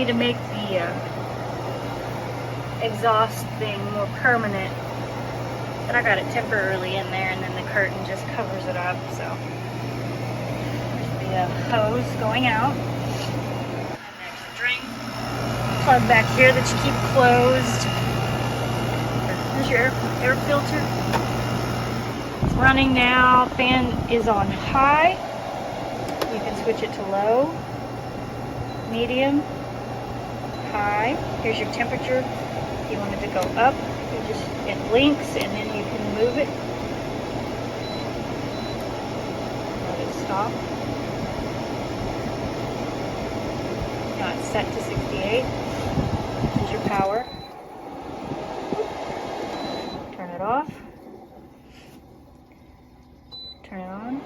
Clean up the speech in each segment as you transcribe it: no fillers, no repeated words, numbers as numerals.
need to make the exhaust thing more permanent. But I got it temporarily in there, and then the curtain just covers it up. So there's the hose going out. And there's the drain plug back here that you keep closed. There's your air filter. It's running now. Fan is on high. You can switch it to low, medium, high. Here's your temperature. If you want it to go up, it blinks and then you can move it. Let it stop. Now it's set to 68. Here's your power. Turn it off. Turn it on.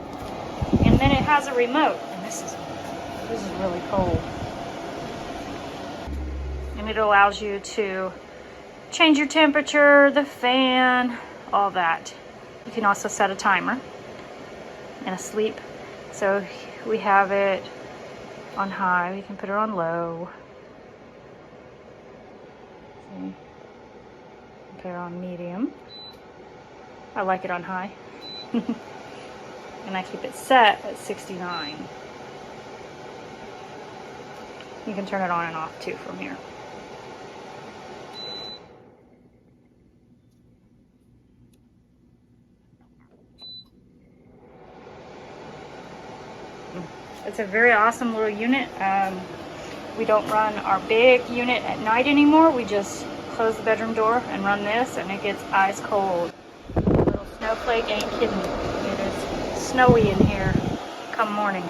And then it has a remote. And this is really cold. And it allows you to change your temperature, the fan, all that. You can also set a timer and a sleep. So we have it on high. We can put it on low. See? Put it on medium. I like it on high. And I keep it set at 69. You can turn it on and off too from here. It's a very awesome little unit. We don't run our big unit at night anymore. We just close the bedroom door and run this, and it gets ice cold. Little snowflake ain't kidding. It is snowy in here come morning.